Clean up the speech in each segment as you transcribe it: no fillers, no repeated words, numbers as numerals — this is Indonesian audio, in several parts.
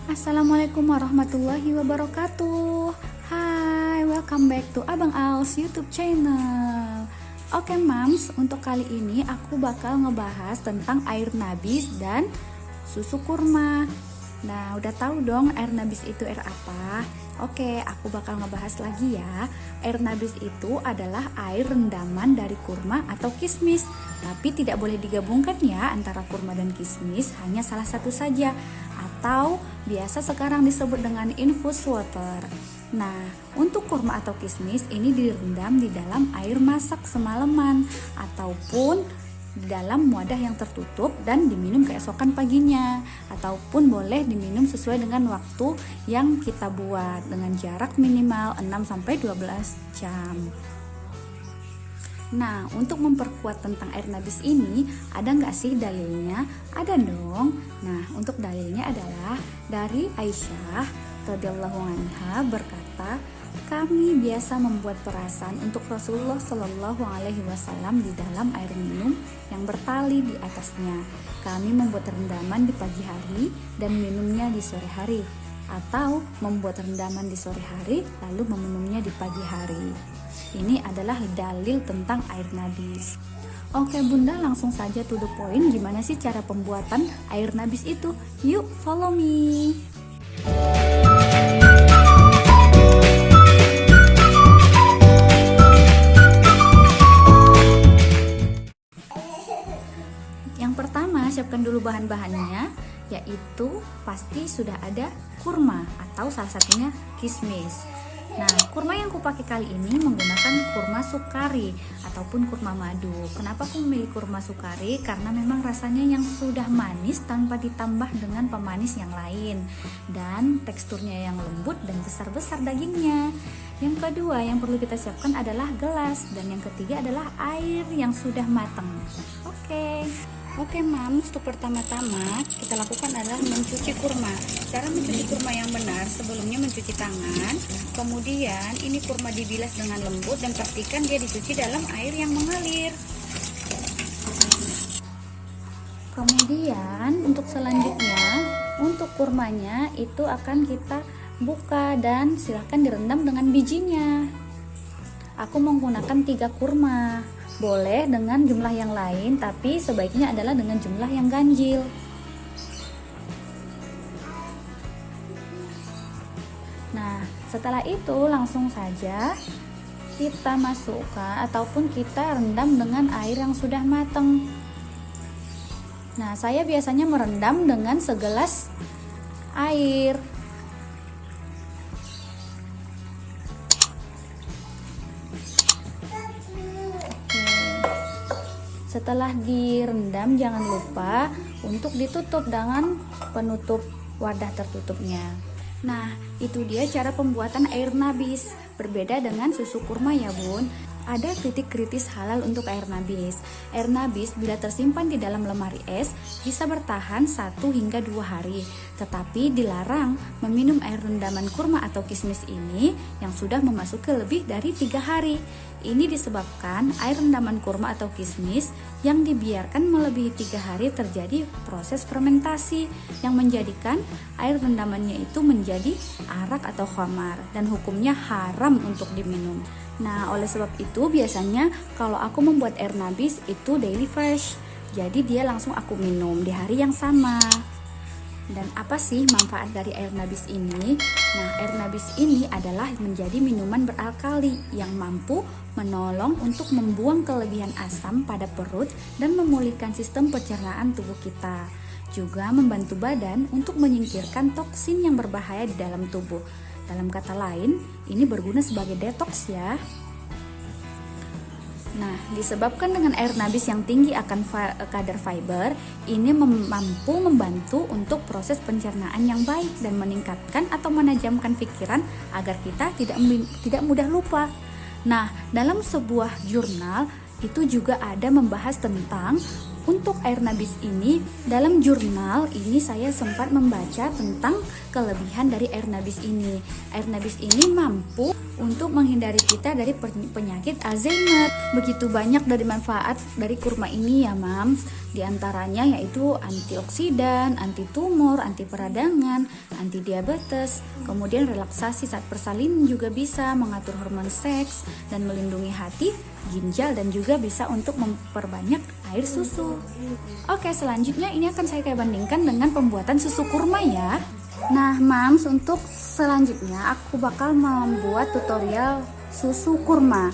Assalamualaikum warahmatullahi wabarakatuh. Hai, welcome back to Abang Al's YouTube channel. Oke Mams, untuk kali ini aku bakal ngebahas tentang air nabis dan susu kurma. Nah, udah tahu dong air nabis itu air apa? Oke, aku bakal ngebahas lagi ya. Air nabis itu adalah air rendaman dari kurma atau kismis. Tapi tidak boleh digabungkan ya antara kurma dan kismis, hanya salah satu saja. Atau biasa sekarang disebut dengan infused water. Nah, untuk kurma atau kismis ini direndam di dalam air masak semalaman ataupun di dalam wadah yang tertutup dan diminum keesokan paginya, ataupun boleh diminum sesuai dengan waktu yang kita buat dengan jarak minimal 6-12 jam. Nah, untuk memperkuat tentang air nabis ini, ada nggak sih dalilnya? Ada dong. Nah, untuk dalilnya adalah dari Aisyah radhiyallahu anha berkata, kami biasa membuat perasan untuk Rasulullah Shallallahu Alaihi Wasallam di dalam air minum yang bertali di atasnya. Kami membuat rendaman di pagi hari dan minumnya di sore hari, atau membuat rendaman di sore hari lalu meminumnya di pagi hari. Ini adalah dalil tentang air nabis. Oke Bunda, langsung saja to the point. Gimana sih cara pembuatan air nabis itu? Yuk follow me. Yang pertama, siapkan dulu bahan-bahannya, yaitu pasti sudah ada kurma atau salah satunya kismis. Nah, kurma yang kupakai kali ini menggunakan kurma sukari ataupun kurma madu. Kenapa aku memilih kurma sukari? Karena memang rasanya yang sudah manis tanpa ditambah dengan pemanis yang lain, dan teksturnya yang lembut dan besar-besar dagingnya. Yang kedua yang perlu kita siapkan adalah gelas, dan yang ketiga adalah air yang sudah matang. Oke Mams, untuk pertama-tama kita lakukan adalah mencuci kurma. Cara mencuci kurma yang benar, sebelumnya mencuci tangan, kemudian ini kurma dibilas dengan lembut dan pastikan dia dicuci dalam air yang mengalir. Kemudian untuk selanjutnya, untuk kurmanya itu akan kita buka dan silahkan direndam dengan bijinya. Aku menggunakan 3 kurma. Boleh dengan jumlah yang lain, tapi sebaiknya adalah dengan jumlah yang ganjil. Nah, setelah itu langsung saja kita masukkan ataupun kita rendam dengan air yang sudah matang. Nah, saya biasanya merendam dengan segelas air. Setelah direndam, jangan lupa untuk ditutup dengan penutup wadah tertutupnya. Nah, itu dia cara pembuatan air nabis. Berbeda dengan susu kurma ya Bun. Ada titik kritis halal untuk air nabis. Air nabis bila tersimpan di dalam lemari es bisa bertahan 1 hingga 2 hari. Tetapi dilarang meminum air rendaman kurma atau kismis ini yang sudah memasuki lebih dari 3 hari. Ini disebabkan air rendaman kurma atau kismis yang dibiarkan melebihi 3 hari terjadi proses fermentasi yang menjadikan air rendamannya itu menjadi arak atau khamar dan hukumnya haram untuk diminum. Nah, oleh sebab itu biasanya kalau aku membuat air nabis itu daily fresh. Jadi dia langsung aku minum di hari yang sama. Dan apa sih manfaat dari air nabis ini? Nah, air nabis ini adalah menjadi minuman beralkali yang mampu menolong untuk membuang kelebihan asam pada perut dan memulihkan sistem pencernaan tubuh kita. Juga membantu badan untuk menyingkirkan toksin yang berbahaya di dalam tubuh. Dalam kata lain, ini berguna sebagai detox ya. Nah, disebabkan dengan air nabis yang tinggi akan kadar fiber, ini mampu membantu untuk proses pencernaan yang baik dan meningkatkan atau menajamkan pikiran agar kita tidak mudah lupa. Nah, dalam sebuah jurnal itu juga ada membahas tentang Untuk air nabis ini, dalam jurnal ini saya sempat membaca tentang kelebihan dari air nabis ini. Air nabis ini mampu untuk menghindari kita dari penyakit Alzheimer. Begitu banyak dari manfaat dari kurma ini ya Mams. Di antaranya yaitu antioksidan, anti tumor, anti peradangan, anti diabetes, kemudian relaksasi saat persalinan juga bisa, mengatur hormon seks dan melindungi hati, ginjal, dan juga bisa untuk memperbanyak air susu. Oke, selanjutnya ini akan saya bandingkan dengan pembuatan susu kurma ya. Nah Mams, untuk selanjutnya aku bakal membuat tutorial susu kurma.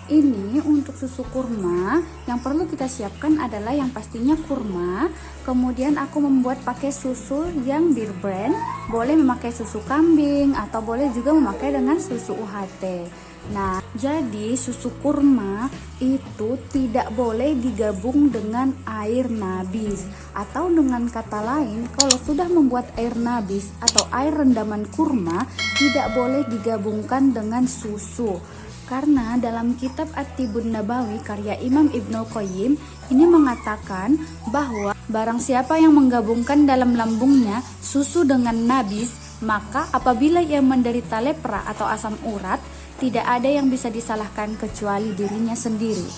Ini untuk susu kurma yang perlu kita siapkan adalah yang pastinya kurma. Kemudian aku membuat pakai susu yang Bear Brand. Boleh memakai susu kambing atau boleh juga memakai dengan susu UHT. Nah, jadi susu kurma itu tidak boleh digabung dengan air nabis. Atau dengan kata lain, kalau sudah membuat air nabis atau air rendaman kurma, tidak boleh digabungkan dengan susu. Karena dalam kitab At-Tibun Nabawi karya Imam Ibnul Qayyim ini mengatakan bahwa barang siapa yang menggabungkan dalam lambungnya susu dengan nabis, maka apabila ia menderita lepra atau asam urat, tidak ada yang bisa disalahkan kecuali dirinya sendiri.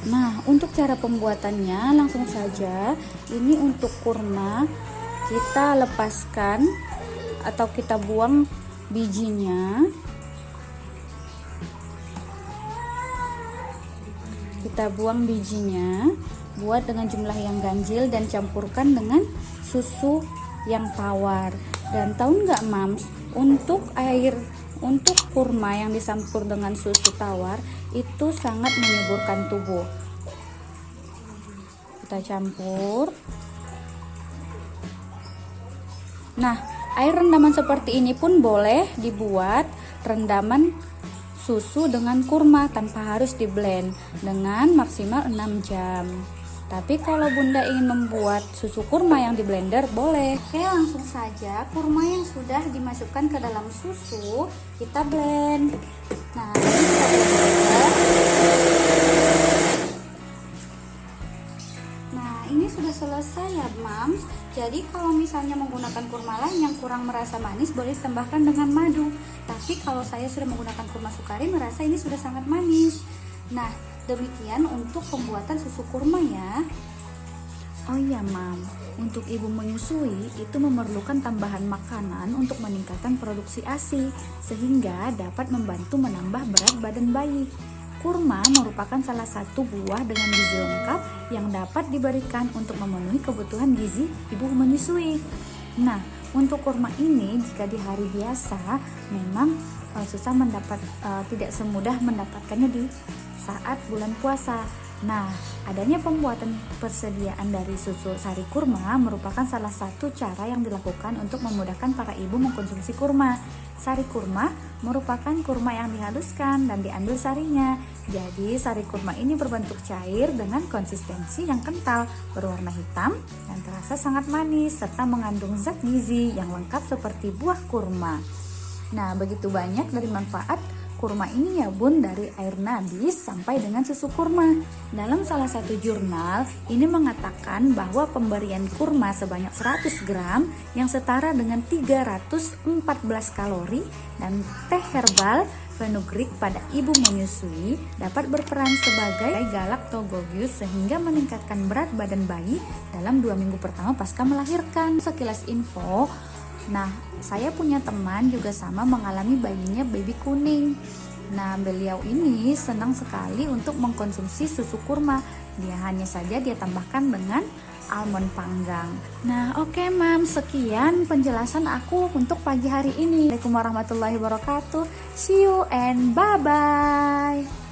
Nah, untuk cara pembuatannya langsung saja. Ini untuk kurma, kita lepaskan atau kita buang bijinya. Kita buang bijinya, buat dengan jumlah yang ganjil dan campurkan dengan susu yang tawar. Dan tahu nggak Mams, untuk kurma yang dicampur dengan susu tawar itu sangat menyuburkan tubuh. Kita campur. Nah, air rendaman seperti ini pun boleh dibuat rendaman susu dengan kurma tanpa harus di blend dengan maksimal 6 jam. Tapi kalau Bunda ingin membuat susu kurma yang di blender boleh. Oke, langsung saja kurma yang sudah dimasukkan ke dalam susu kita blend. Nah, ini kita blender. Nah, ini sudah selesai ya Mams. Jadi kalau misalnya menggunakan kurma lain yang kurang merasa manis, boleh tambahkan dengan madu. Tapi kalau saya sudah menggunakan kurma sukari, merasa ini sudah sangat manis. Nah, demikian untuk pembuatan susu kurma ya. Oh iya Mam, untuk ibu menyusui itu memerlukan tambahan makanan untuk meningkatkan produksi ASI, sehingga dapat membantu menambah berat badan bayi. Kurma merupakan salah satu buah dengan gizi lengkap yang dapat diberikan untuk memenuhi kebutuhan gizi ibu menyusui. Nah, untuk kurma ini jika di hari biasa memang susah tidak semudah mendapatkannya di saat bulan puasa. Nah, adanya pembuatan persediaan dari susu sari kurma merupakan salah satu cara yang dilakukan untuk memudahkan para ibu mengkonsumsi kurma. Sari kurma merupakan kurma yang dihaluskan dan diambil sarinya. Jadi, sari kurma ini berbentuk cair dengan konsistensi yang kental, berwarna hitam dan terasa sangat manis serta mengandung zat gizi yang lengkap seperti buah kurma. Nah, begitu banyak dari manfaat kurma ini ya Bun, dari air nabis sampai dengan susu kurma. Dalam salah satu jurnal ini mengatakan bahwa pemberian kurma sebanyak 100 gram yang setara dengan 314 kalori dan teh herbal fenugreek pada ibu menyusui dapat berperan sebagai galaktogogius sehingga meningkatkan berat badan bayi dalam 2 minggu pertama pasca melahirkan. Sekilas info. Nah, saya punya teman juga sama mengalami bayinya baby kuning. Nah, beliau ini senang sekali untuk mengkonsumsi susu kurma. Hanya saja dia tambahkan dengan almond panggang. Nah, oke Mam, sekian penjelasan aku untuk pagi hari ini. Assalamualaikum warahmatullahi wabarakatuh. See you and bye-bye.